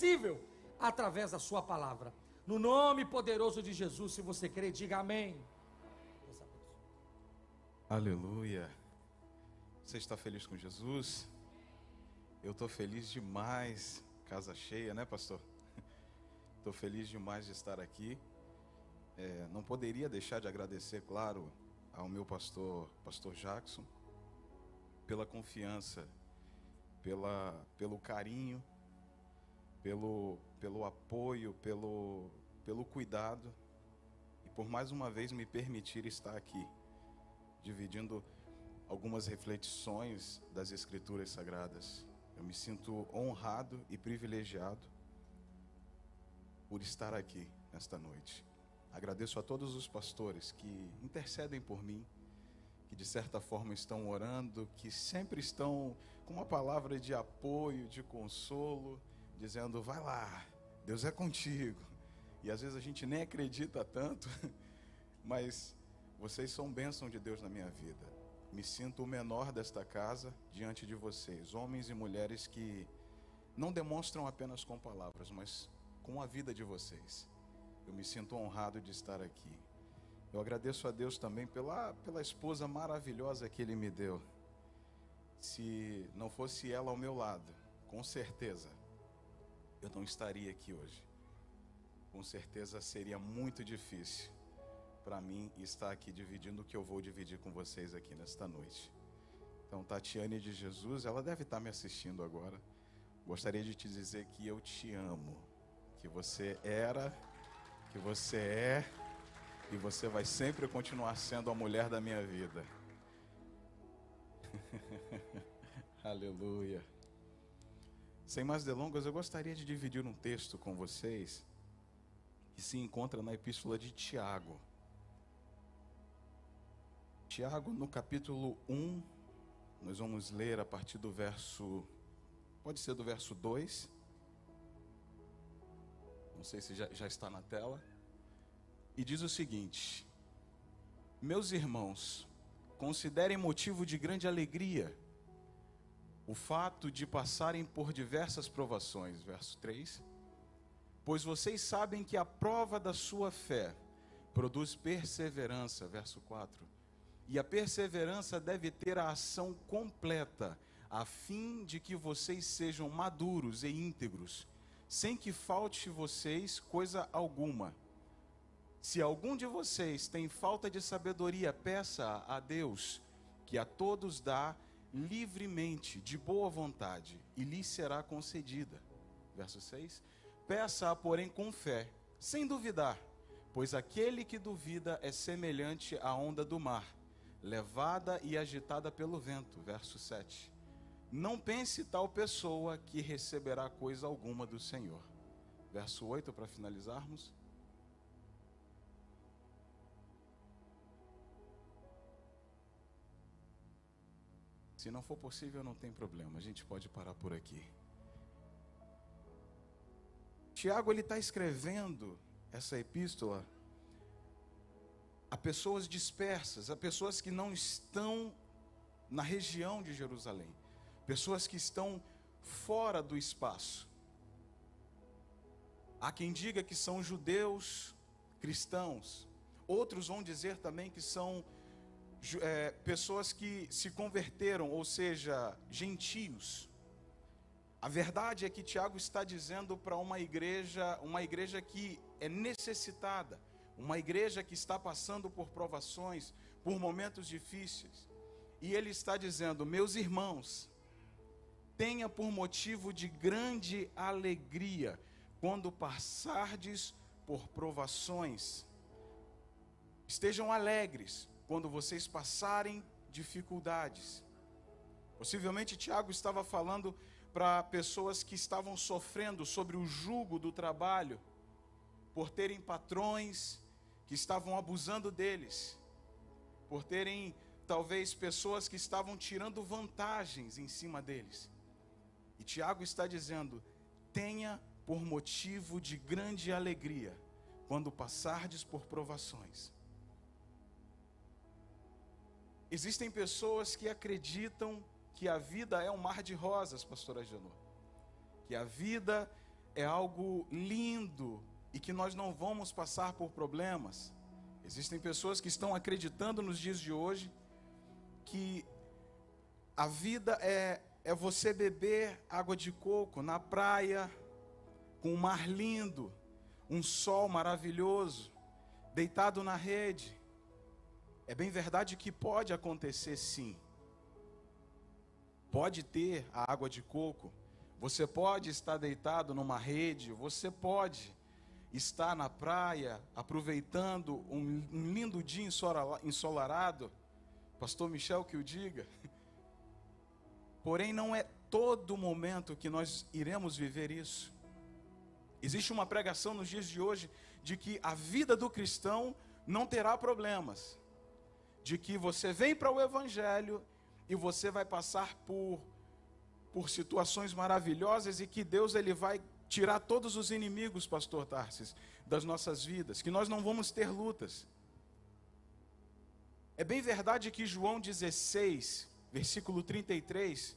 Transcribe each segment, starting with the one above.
possível através da sua palavra. No nome poderoso de Jesus, se você crê, diga amém. Deus abençoe. Aleluia. Você está feliz com Jesus? Eu estou feliz demais. Casa cheia, né, pastor? Estou feliz demais de estar aqui. Não poderia deixar de agradecer, claro, ao meu pastor Jackson, pela confiança, pelo carinho, pelo apoio, pelo cuidado, e por mais uma vez me permitir estar aqui, dividindo algumas reflexões das Escrituras Sagradas. Eu me sinto honrado e privilegiado por estar aqui nesta noite. Agradeço a todos os pastores que intercedem por mim, que de certa forma estão orando, que sempre estão com uma palavra de apoio, de consolo, dizendo: vai lá, Deus é contigo. E às vezes a gente nem acredita tanto, mas vocês são bênção de Deus na minha vida. Me sinto o menor desta casa diante de vocês, homens e mulheres que não demonstram apenas com palavras, mas com a vida de vocês. Eu me sinto honrado de estar aqui. Eu agradeço a Deus também pela esposa maravilhosa que Ele me deu. Se não fosse ela ao meu lado, com certeza eu não estaria aqui hoje. Com certeza seria muito difícil para mim estar aqui dividindo o que eu vou dividir com vocês aqui nesta noite. Então, Tatiane de Jesus, ela deve estar me assistindo agora. Gostaria de te dizer que eu te amo, que você era, que você é, e você vai sempre continuar sendo a mulher da minha vida. Aleluia. Sem mais delongas, eu gostaria de dividir um texto com vocês que se encontra na Epístola de Tiago. Tiago, no capítulo 1, nós vamos ler a partir do verso, pode ser do verso 2, não sei se já está na tela, e diz o seguinte: meus irmãos, considerem motivo de grande alegria o fato de passarem por diversas provações, verso 3, pois vocês sabem que a prova da sua fé produz perseverança, verso 4, e a perseverança deve ter a ação completa, a fim de que vocês sejam maduros e íntegros, sem que falte vocês coisa alguma. Se algum de vocês tem falta de sabedoria, peça a Deus, que a todos dá livremente, de boa vontade, e lhe será concedida. Verso 6, peça-a, porém, com fé, sem duvidar, pois aquele que duvida é semelhante à onda do mar, levada e agitada pelo vento. Verso 7, não pense tal pessoa que receberá coisa alguma do Senhor. Verso 8, para finalizarmos. Se não for possível, não tem problema, a gente pode parar por aqui. Tiago, ele está escrevendo essa epístola a pessoas dispersas, a pessoas que não estão na região de Jerusalém, pessoas que estão fora do espaço. Há quem diga que são judeus cristãos, outros vão dizer também que são pessoas que se converteram, ou seja, gentios. A verdade é que Tiago está dizendo para uma igreja que é necessitada, uma igreja que está passando por provações, por momentos difíceis. E ele está dizendo: meus irmãos, tenha por motivo de grande alegria quando passardes por provações. Estejam alegres quando vocês passarem dificuldades. Possivelmente Tiago estava falando para pessoas que estavam sofrendo sobre o jugo do trabalho, por terem patrões que estavam abusando deles, por terem talvez pessoas que estavam tirando vantagens em cima deles. E Tiago está dizendo: tenha por motivo de grande alegria quando passardes por provações. Existem pessoas que acreditam que a vida é um mar de rosas, pastora Janô, que a vida é algo lindo e que nós não vamos passar por problemas. Existem pessoas que estão acreditando nos dias de hoje que a vida é você beber água de coco na praia, com um mar lindo, um sol maravilhoso, deitado na rede. É bem verdade que pode acontecer, sim. Pode ter a água de coco, você pode estar deitado numa rede, você pode estar na praia, aproveitando um lindo dia ensolarado, pastor Michel que o diga. Porém, não é todo momento que nós iremos viver isso. Existe uma pregação nos dias de hoje de que a vida do cristão não terá problemas, de que você vem para o Evangelho e você vai passar por situações maravilhosas e que Deus ele vai tirar todos os inimigos, pastor Tarsis, das nossas vidas, que nós não vamos ter lutas. É bem verdade que João 16, versículo 33,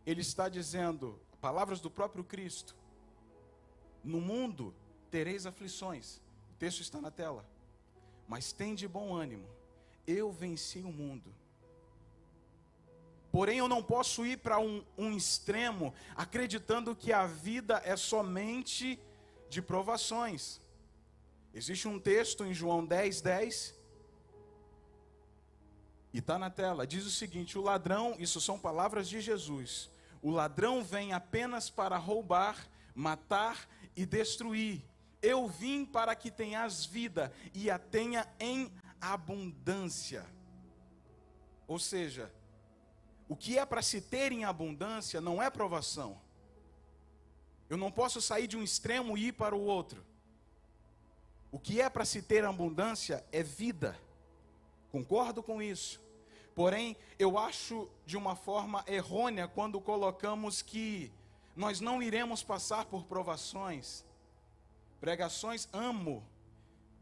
ele está dizendo, palavras do próprio Cristo: no mundo tereis aflições. O texto está na tela. Mas tende bom ânimo, eu venci o mundo. Porém, eu não posso ir para um extremo, acreditando que a vida é somente de provações. Existe um texto em João 10:10, e está na tela, diz o seguinte: o ladrão, isso são palavras de Jesus, o ladrão vem apenas para roubar, matar e destruir. Eu vim para que tenhas vida e a tenha em abundância. Ou seja, o que é para se ter em abundância não é provação. Eu não posso sair de um extremo e ir para o outro. O que é para se ter abundância é vida. Concordo com isso. Porém, eu acho de uma forma errônea quando colocamos que nós não iremos passar por provações. Pregações, amo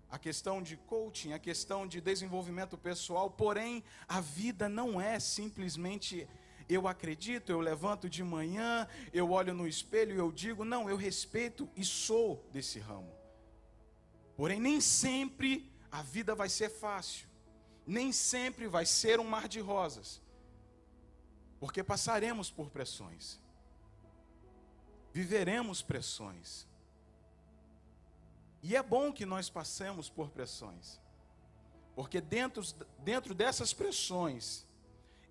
a questão de coaching, a questão de desenvolvimento pessoal, porém, a vida não é simplesmente eu acredito, eu levanto de manhã, eu olho no espelho e eu digo, não, eu respeito e sou desse ramo. Porém, nem sempre a vida vai ser fácil, nem sempre vai ser um mar de rosas, porque passaremos por pressões, viveremos pressões. E é bom que nós passemos por pressões, porque dentro dessas pressões,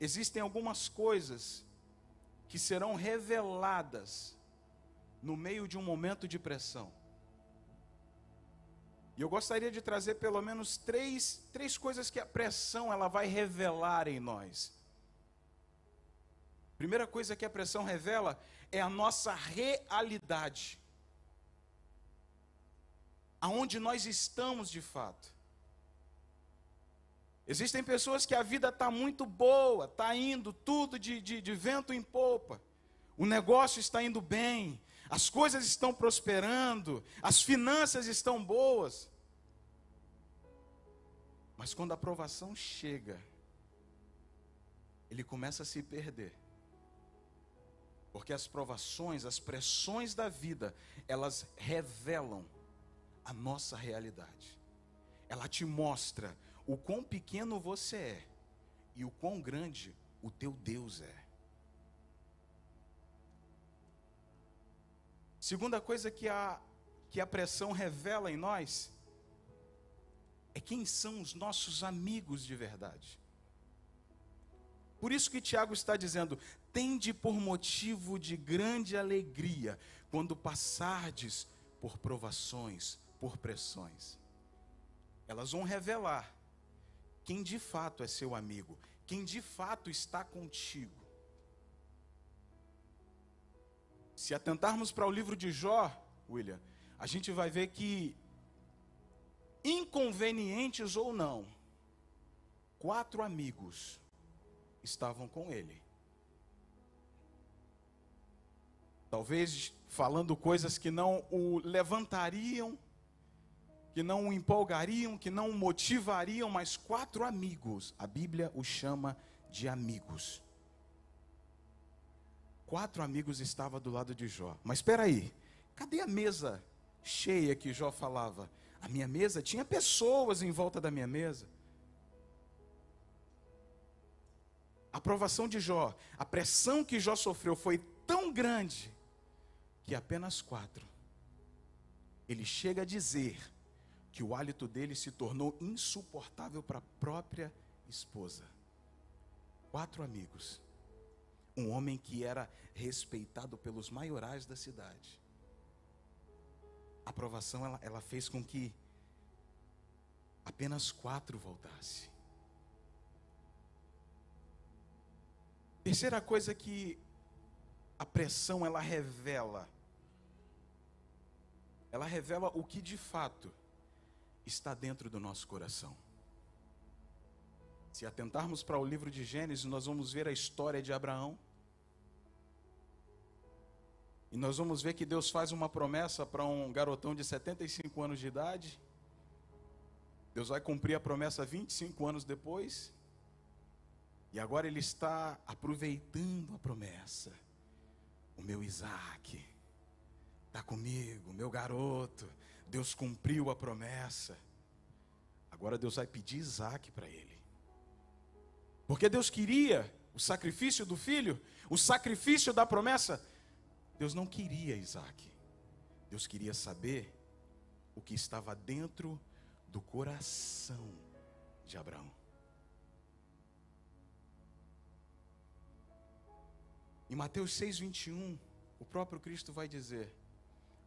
existem algumas coisas que serão reveladas no meio de um momento de pressão. E eu gostaria de trazer pelo menos três coisas que a pressão ela vai revelar em nós. Primeira coisa que a pressão revela é a nossa realidade. Aonde nós estamos de fato. Existem pessoas que a vida está muito boa, está indo tudo de vento em popa. O negócio está indo bem, as coisas estão prosperando, as finanças estão boas. Mas quando a provação chega, ele começa a se perder. Porque as provações, as pressões da vida, elas revelam a nossa realidade. Ela te mostra o quão pequeno você é e o quão grande o teu Deus é. Segunda coisa que a pressão revela em nós é quem são os nossos amigos de verdade. Por isso que Tiago está dizendo: tende por motivo de grande alegria quando passardes por provações, por pressões. Elas vão revelar quem de fato é seu amigo, quem de fato está contigo. Se atentarmos para o livro de Jó, William, a gente vai ver que, inconvenientes ou não, 4 amigos estavam com ele. Talvez falando coisas que não o levantariam, que não o empolgariam, que não o motivariam, mas 4 amigos, a Bíblia os chama de amigos. 4 amigos estavam do lado de Jó. Mas espera aí, Cadê a mesa cheia que Jó falava? A minha mesa tinha pessoas em volta da minha mesa. A provação de Jó, a pressão que Jó sofreu foi tão grande que apenas 4. Ele chega a dizer que o hálito dele se tornou insuportável para a própria esposa. 4 amigos. Um homem que era respeitado pelos maiorais da cidade. A provação ela fez com que apenas 4 voltassem. Terceira coisa que a pressão ela revela o que de fato está dentro do nosso coração. Se atentarmos para o livro de Gênesis, nós vamos ver a história de Abraão. E nós vamos ver que Deus faz uma promessa para um garotão de 75 anos de idade. Deus vai cumprir a promessa 25 anos depois. E agora ele está aproveitando a promessa. O meu Isaac está comigo, meu garoto. Deus cumpriu a promessa. Agora Deus vai pedir Isaac para ele. Porque Deus queria o sacrifício do filho, o sacrifício da promessa. Deus não queria Isaac. Deus queria saber o que estava dentro do coração de Abraão. Em Mateus 6:21, o próprio Cristo vai dizer: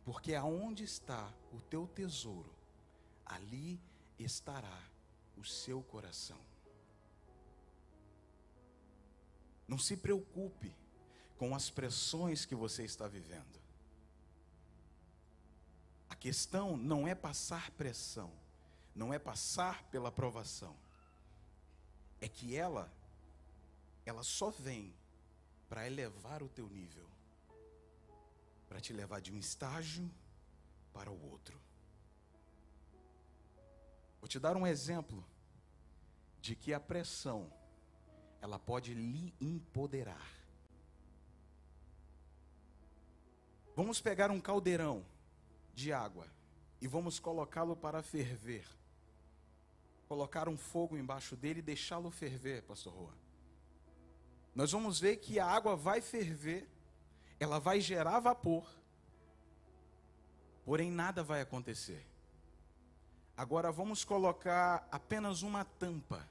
porque aonde está o teu tesouro, ali estará o seu coração. Não se preocupe com as pressões que você está vivendo. A questão não é passar pressão, não é passar pela provação. É que ela só vem para elevar o teu nível, para te levar de um estágio para o outro. Vou te dar um exemplo de que a pressão, ela pode lhe empoderar. Vamos pegar um caldeirão de água e vamos colocá-lo para ferver. Colocar um fogo embaixo dele e deixá-lo ferver, pastor Rua. Nós vamos ver que a água vai ferver, ela vai gerar vapor, porém nada vai acontecer. Agora vamos colocar apenas uma tampa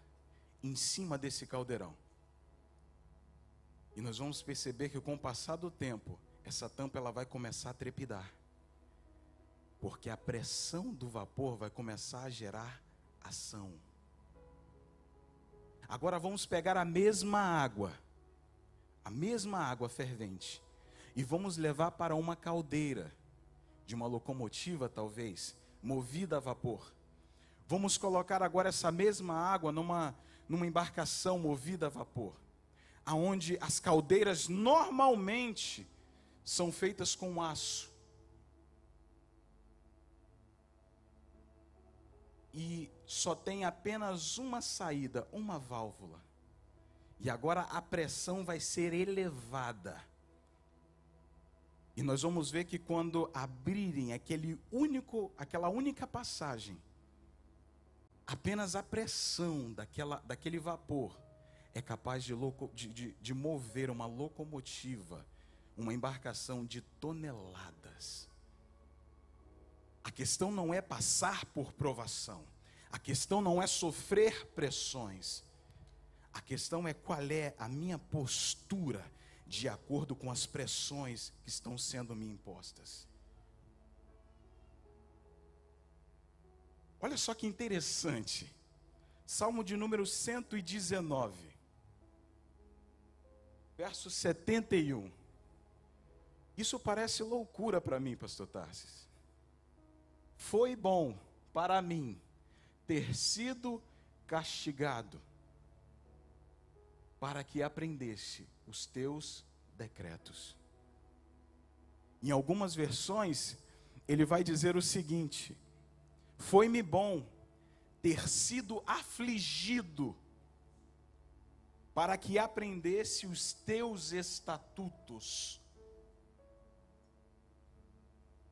em cima desse caldeirão. E nós vamos perceber que com o passar do tempo, essa tampa ela vai começar a trepidar. Porque a pressão do vapor vai começar a gerar ação. Agora vamos pegar a mesma água fervente, e vamos levar para uma caldeira, de uma locomotiva talvez, movida a vapor. Vamos colocar agora essa mesma água numa embarcação movida a vapor, aonde as caldeiras normalmente são feitas com aço. E só tem apenas uma saída, uma válvula. E agora a pressão vai ser elevada. E nós vamos ver que quando abrirem aquela única passagem, apenas a pressão daquele vapor é capaz de mover uma locomotiva, uma embarcação de toneladas. A questão não é passar por provação. A questão não é sofrer pressões. A questão é qual é a minha postura de acordo com as pressões que estão sendo me impostas. Olha só que interessante. Salmo de número 119, verso 71. Isso parece loucura para mim, pastor Tarsis. Foi bom para mim ter sido castigado, para que aprendesse os teus decretos. Em algumas versões, ele vai dizer o seguinte: foi-me bom ter sido afligido, para que aprendesse os teus estatutos.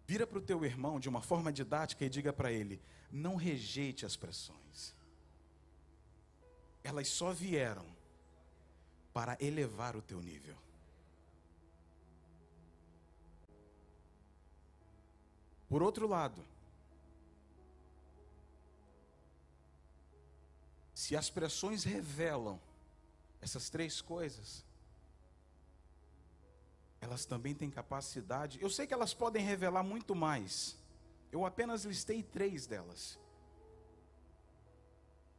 Vira para o teu irmão de uma forma didática e diga para ele: não rejeite as pressões. Elas só vieram para elevar o teu nível. Por outro lado, se as pressões revelam essas três coisas, elas também têm capacidade. Eu sei que elas podem revelar muito mais. Eu apenas listei 3 delas.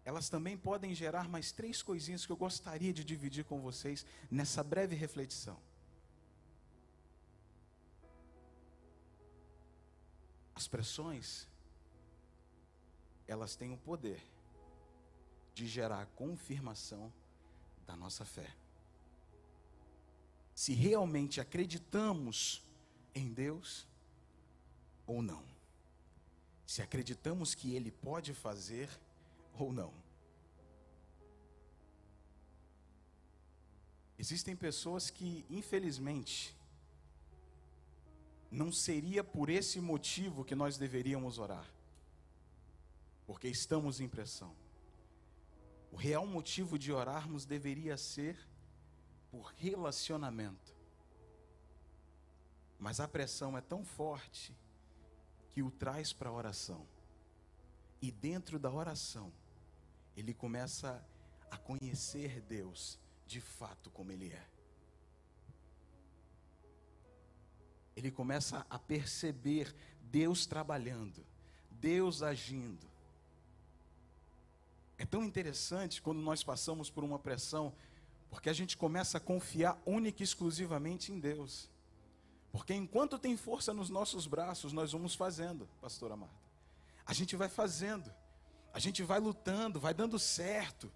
Elas também podem gerar mais 3 coisinhas que eu gostaria de dividir com vocês nessa breve reflexão. As pressões, elas têm o poder de gerar a confirmação da nossa fé. Se realmente acreditamos em Deus ou não. Se acreditamos que Ele pode fazer ou não. Existem pessoas que, infelizmente, não seria por esse motivo que nós deveríamos orar, porque estamos em pressão. O real motivo de orarmos deveria ser por relacionamento. Mas a pressão é tão forte que o traz para a oração. E dentro da oração, ele começa a conhecer Deus de fato como Ele é. Ele começa a perceber Deus trabalhando, Deus agindo. É tão interessante quando nós passamos por uma pressão, porque a gente começa a confiar única e exclusivamente em Deus. Porque enquanto tem força nos nossos braços, nós vamos fazendo, pastora Marta. A gente vai fazendo, a gente vai lutando, vai dando certo.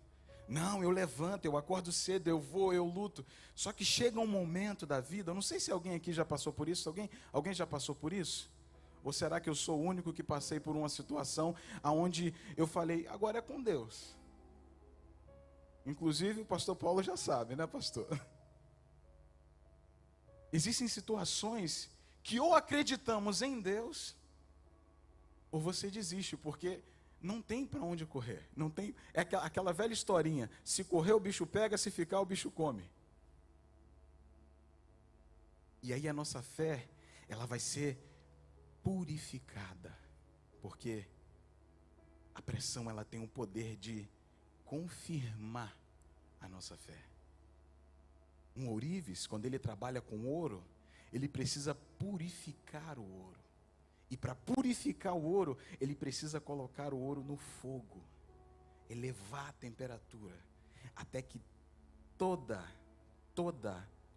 Não, eu levanto, eu acordo cedo, eu vou, eu luto. Só que chega um momento da vida, eu não sei se alguém aqui já passou por isso, alguém já passou por isso? Ou será que eu sou o único que passei por uma situação onde eu falei, agora é com Deus? Inclusive o pastor Paulo já sabe, né, pastor? Existem situações que ou acreditamos em Deus, ou você desiste, porque não tem para onde correr. Não tem, é aquela velha historinha, se correr o bicho pega, se ficar o bicho come. E aí a nossa fé, ela vai ser purificada, porque a pressão, ela tem o poder de confirmar a nossa fé. Um ourives, quando ele trabalha com ouro, ele precisa purificar o ouro. E para purificar o ouro, ele precisa colocar o ouro no fogo, elevar a temperatura, até que toda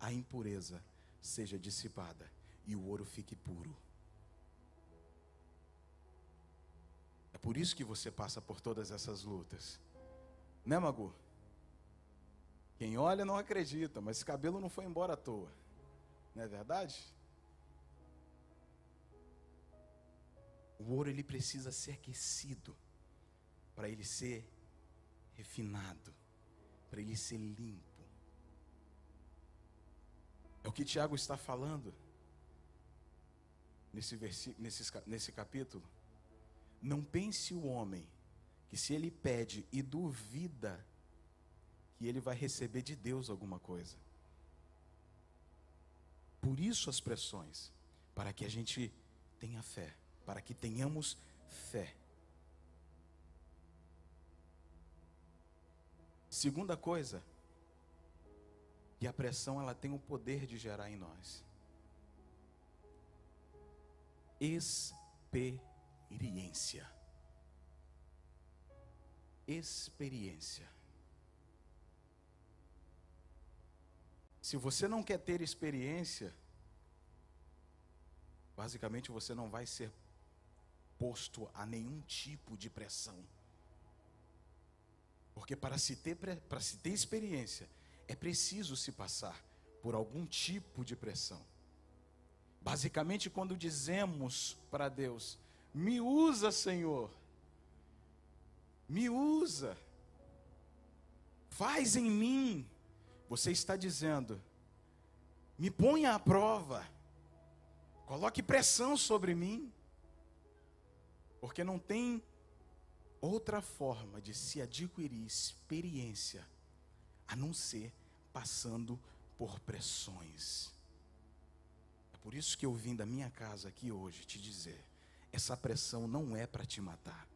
a impureza seja dissipada e o ouro fique puro. É por isso que você passa por todas essas lutas. Né, Magu? Quem olha não acredita, mas esse cabelo não foi embora à toa. Não é verdade? O ouro, ele precisa ser aquecido para ele ser refinado, para ele ser limpo. É o que Tiago está falando nesse capítulo. Não pense o homem que, se ele pede e duvida, que ele vai receber de Deus alguma coisa. Por isso as pressões, para que a gente tenha fé, para que tenhamos fé. Segunda coisa, que a pressão, ela tem o poder de gerar em nós experiência. Experiência. Se você não quer ter experiência, basicamente você não vai ser posto a nenhum tipo de pressão. Porque para se ter experiência, é preciso se passar por algum tipo de pressão. Basicamente, quando dizemos para Deus, me usa, Senhor, me usa, faz em mim, você está dizendo, me ponha à prova, Coloque pressão sobre mim. Porque não tem outra forma de se adquirir experiência a não ser passando por pressões. É por isso que eu vim da minha casa aqui hoje te dizer: essa pressão não é para te matar,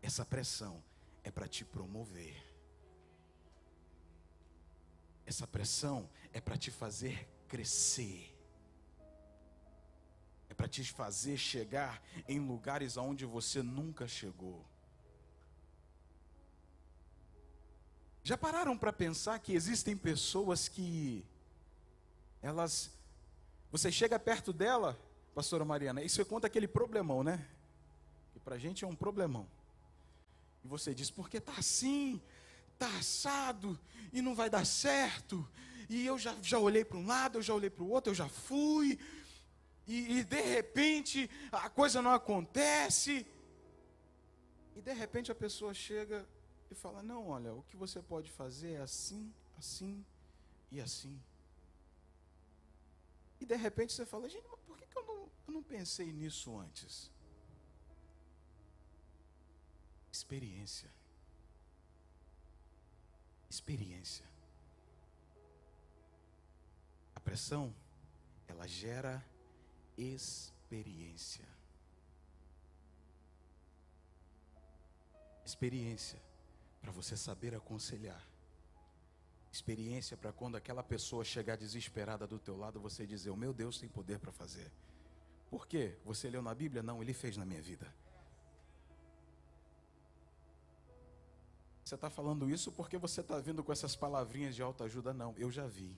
essa pressão é para te promover. Essa pressão é para te fazer crescer. É para te fazer chegar em lugares aonde você nunca chegou. Já pararam para pensar que existem pessoas que você chega perto dela, pastora Mariana, e você conta aquele problemão, né? Que pra gente é um problemão. E você diz: porque tá assim, tá assado, e não vai dar certo, e eu já olhei para um lado, eu já olhei para o outro, eu já fui, e de repente a coisa não acontece, e de repente a pessoa chega e fala: não, olha, o que você pode fazer é assim, assim e assim. E de repente você fala: gente, mas por que eu não pensei nisso antes? Experiência. Experiência. A pressão, ela gera experiência. Experiência para você saber aconselhar. Experiência para quando aquela pessoa chegar desesperada do teu lado, você dizer: o meu Deus tem poder para fazer. Por quê? Você leu na Bíblia? Não, Ele fez na minha vida. Você está falando isso porque você está vindo com essas palavrinhas de autoajuda? Não, eu já vi.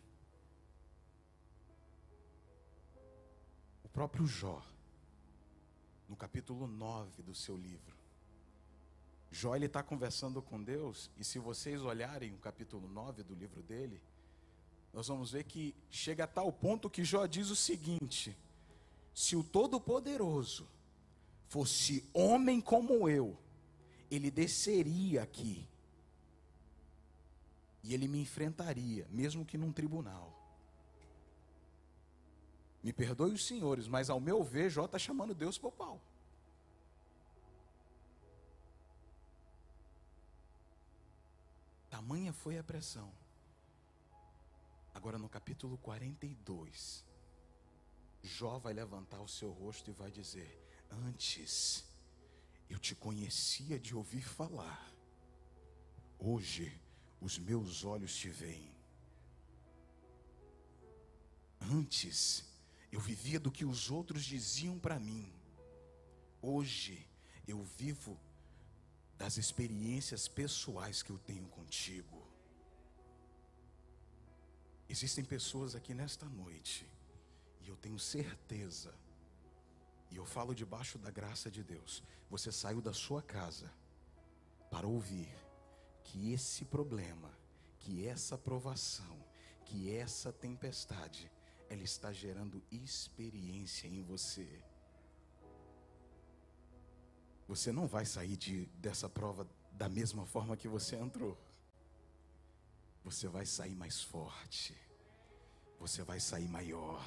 O próprio Jó, no capítulo 9 do seu livro, Jó, ele está conversando com Deus, e se vocês olharem o capítulo 9 do livro dele, nós vamos ver que chega a tal ponto que Jó diz o seguinte: se o Todo-Poderoso fosse homem como eu, ele desceria aqui, e ele me enfrentaria, mesmo que num tribunal. Me perdoe os senhores, mas ao meu ver, Jó está chamando Deus para o pau. Tamanha foi a pressão. Agora no capítulo 42, Jó vai levantar o seu rosto e vai dizer: antes eu te conhecia de ouvir falar, hoje os meus olhos te veem. Antes eu vivia do que os outros diziam para mim, hoje eu vivo das experiências pessoais que eu tenho contigo. Existem pessoas aqui nesta noite, e eu tenho certeza, e eu falo debaixo da graça de Deus, você saiu da sua casa para ouvir que esse problema, que essa provação, que essa tempestade, ela está gerando experiência em você. Você não vai sair dessa prova da mesma forma que você entrou. Você vai sair mais forte. Você vai sair maior.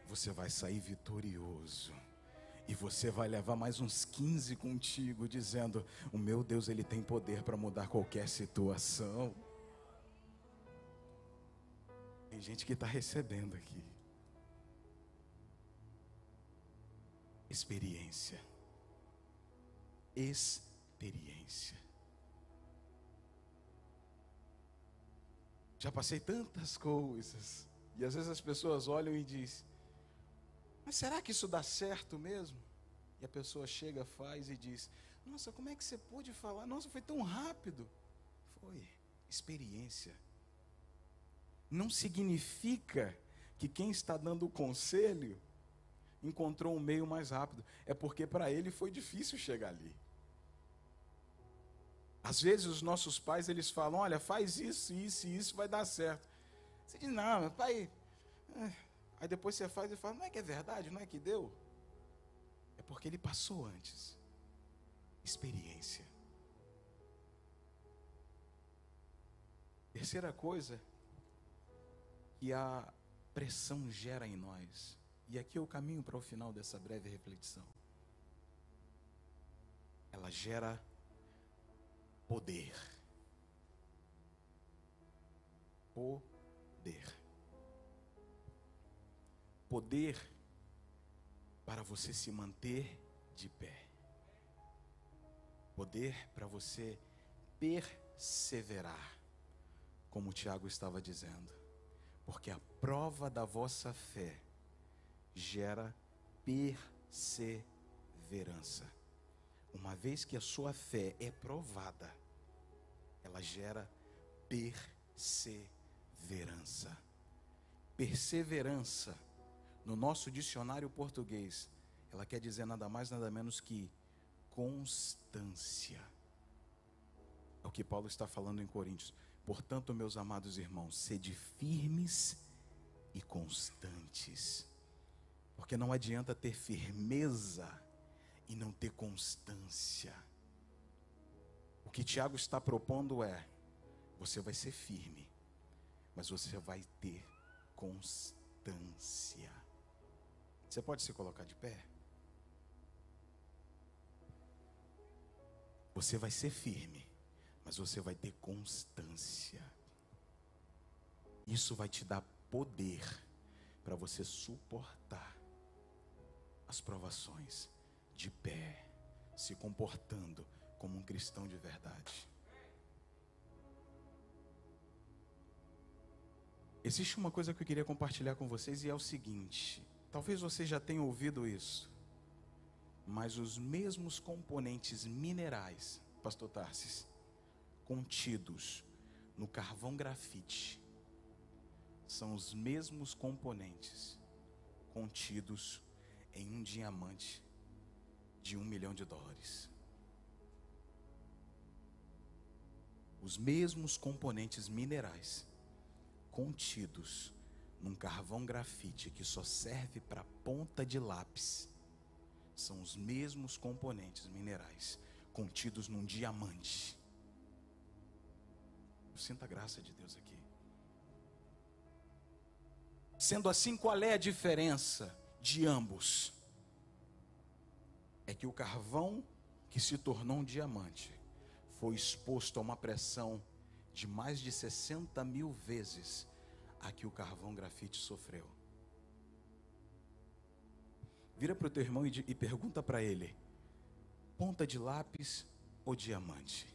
Você vai sair vitorioso. E você vai levar mais uns 15 contigo, dizendo: o meu Deus, Ele tem poder para mudar qualquer situação. Tem gente que está recebendo aqui. Experiência. Experiência. Já passei tantas coisas, e às vezes as pessoas olham e dizem: mas será que isso dá certo mesmo? E a pessoa chega, faz e diz: nossa, como é que você pôde falar? Nossa, foi tão rápido. Foi experiência. Não significa que quem está dando o conselho encontrou um meio mais rápido. É porque para ele foi difícil chegar ali. Às vezes os nossos pais, eles falam: olha, faz isso, isso e isso, vai dar certo. Você diz: não, pai. Aí depois você faz e fala: não é que é verdade, não é que deu? É porque ele passou antes. Experiência. Terceira coisa que a pressão gera em nós, E aqui eu caminho para o final dessa breve reflexão. Ela gera poder. Poder. Poder para você se manter de pé. Poder para você perseverar, como o Tiago estava dizendo. Porque a prova da vossa fé gera perseverança. Uma vez que a sua fé é provada, ela gera perseverança. Perseverança, no nosso dicionário português, ela quer dizer nada mais, nada menos que constância. É o que Paulo está falando em Coríntios. Portanto, meus amados irmãos, sede firmes e constantes. Porque não adianta ter firmeza e não ter constância. O que Tiago está propondo é: você vai ser firme, mas você vai ter constância. Você pode se colocar de pé? Você vai ser firme, mas você vai ter constância. Isso vai te dar poder para você suportar as provações de pé, se comportando como um cristão de verdade. Existe uma coisa que eu queria compartilhar com vocês, e é o seguinte: talvez você já tenha ouvido isso, mas os mesmos componentes minerais, pastor Tarsis, contidos no carvão grafite, são os mesmos componentes contidos em um diamante de $1 milhão. Os mesmos componentes minerais contidos num carvão grafite que só serve para ponta de lápis, são os mesmos componentes minerais contidos num diamante. Eu sinto a graça de Deus aqui. Sendo assim, qual é a diferença de ambos? É que o carvão que se tornou um diamante foi exposto a uma pressão de mais de 60 mil vezes a que o carvão grafite sofreu. Vira para o teu irmão e pergunta para ele: ponta de lápis ou diamante?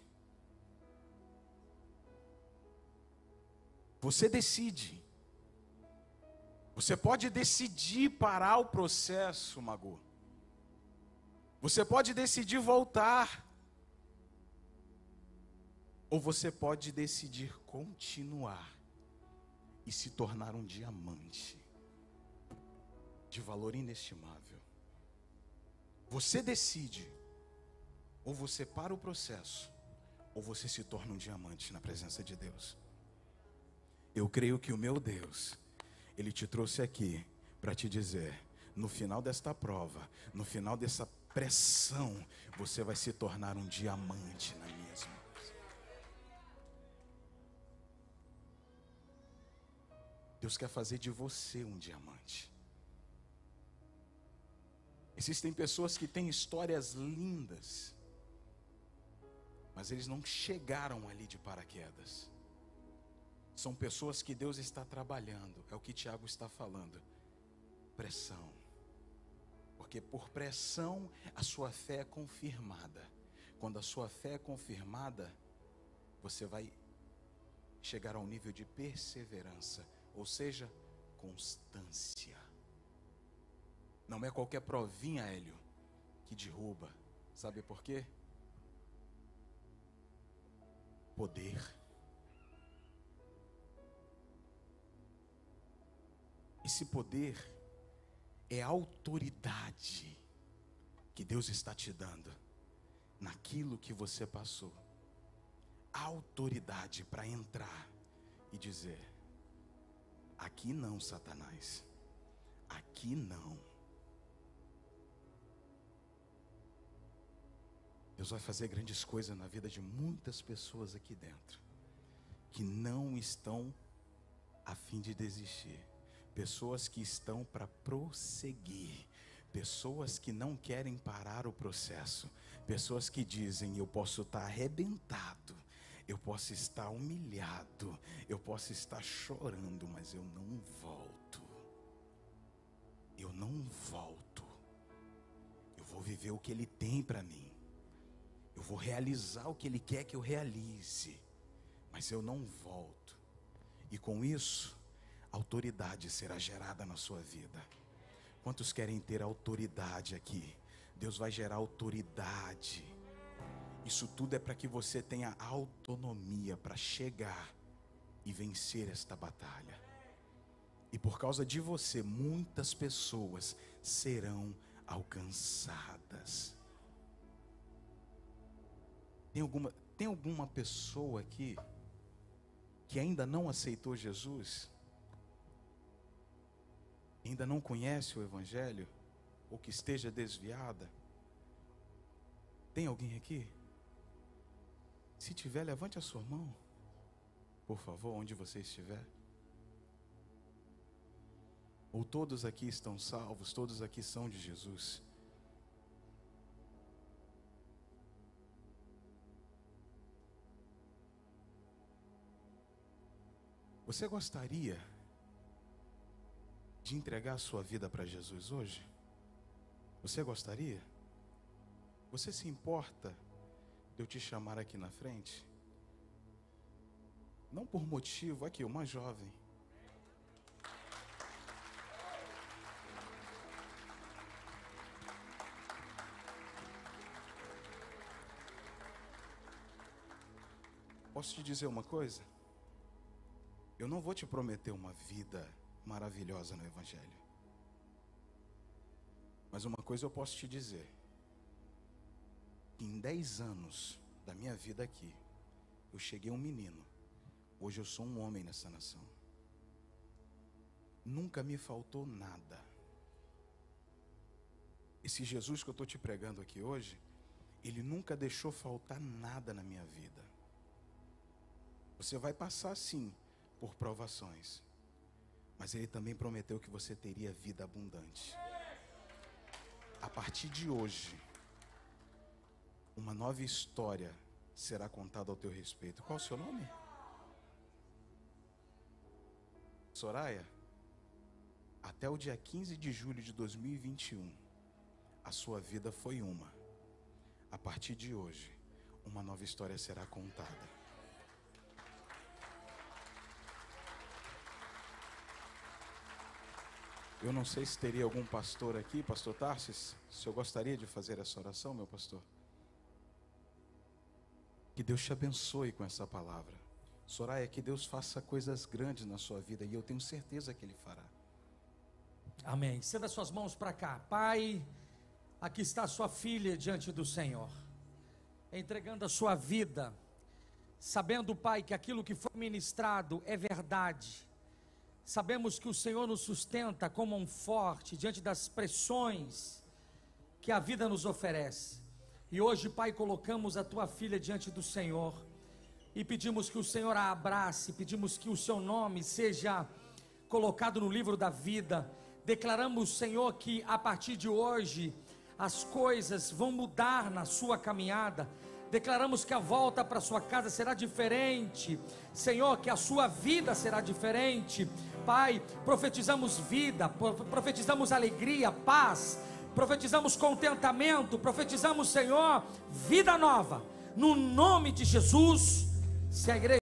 Você decide. Você pode decidir parar o processo, Magu. Você pode decidir voltar. Ou você pode decidir continuar e se tornar um diamante de valor inestimável. Você decide. Ou você para o processo, ou você se torna um diamante na presença de Deus. Eu creio que o meu Deus, Ele te trouxe aqui para te dizer: no final desta prova, no final dessa pressão, você vai se tornar um diamante nas minhas mãos. Deus quer fazer de você um diamante. Existem pessoas que têm histórias lindas, mas eles não chegaram ali de paraquedas. São pessoas que Deus está trabalhando. É o que Tiago está falando. Pressão. Porque por pressão a sua fé é confirmada. Quando a sua fé é confirmada, você vai chegar ao nível de perseverança, ou seja, constância. Não é qualquer provinha, Hélio, que derruba. Sabe por quê? Poder. Esse poder é a autoridade que Deus está te dando naquilo que você passou. A autoridade para entrar e dizer: aqui não, Satanás, aqui não. Deus vai fazer grandes coisas na vida de muitas pessoas aqui dentro, que não estão a fim de desistir. pessoas que estão para prosseguir, pessoas que não querem parar o processo, pessoas que dizem: eu posso estar arrebentado, eu posso estar humilhado, eu posso estar chorando, mas eu não volto. Eu não volto. Eu vou viver o que Ele tem para mim. Eu vou realizar o que Ele quer que eu realize, mas eu não volto. E com isso, autoridade será gerada na sua vida. Quantos querem ter autoridade aqui? Deus vai gerar autoridade. Isso tudo é para que você tenha autonomia para chegar e vencer esta batalha. E por causa de você, muitas pessoas serão alcançadas. Tem alguma pessoa aqui que ainda não aceitou Jesus? Ainda não conhece o Evangelho? Ou que esteja desviada? Tem alguém aqui? Se tiver, levante a sua mão, por favor, onde você estiver. Ou todos aqui estão salvos, todos aqui são de Jesus? Você gostaria de entregar a sua vida para Jesus hoje? Você gostaria? Você se importa de eu te chamar aqui na frente? Não por motivo, aqui, uma jovem. Posso te dizer uma coisa? Eu não vou te prometer uma vida maravilhosa no Evangelho. Mas uma coisa eu posso te dizer: que em 10 anos da minha vida aqui, eu cheguei um menino. Hoje eu sou um homem nessa nação. Nunca me faltou nada. Esse Jesus que eu estou te pregando aqui hoje, Ele nunca deixou faltar nada na minha vida. Você vai passar sim por provações, mas Ele também prometeu que você teria vida abundante. A partir de hoje, uma nova história será contada ao teu respeito. Qual é o seu nome? Soraya? Até o dia 15 de julho de 2021, a sua vida foi uma. A partir de hoje, uma nova história será contada. Eu não sei se teria algum pastor aqui, pastor Tarsis, se eu gostaria de fazer essa oração, meu pastor. Que Deus te abençoe com essa palavra. Soraya, que Deus faça coisas grandes na sua vida, e eu tenho certeza que Ele fará. Amém. Estenda suas mãos para cá. Pai, aqui está a sua filha diante do Senhor, entregando a sua vida, sabendo, Pai, que aquilo que foi ministrado é verdade. Sabemos que o Senhor nos sustenta como um forte diante das pressões que a vida nos oferece. E hoje, Pai, colocamos a tua filha diante do Senhor e pedimos que o Senhor a abrace, pedimos que o seu nome seja colocado no livro da vida. Declaramos, Senhor, que a partir de hoje as coisas vão mudar na sua caminhada. Declaramos que a volta para sua casa será diferente, Senhor, que a sua vida será diferente. Pai, profetizamos vida, profetizamos alegria, paz, profetizamos contentamento, profetizamos, Senhor, vida nova, no nome de Jesus. Se a igreja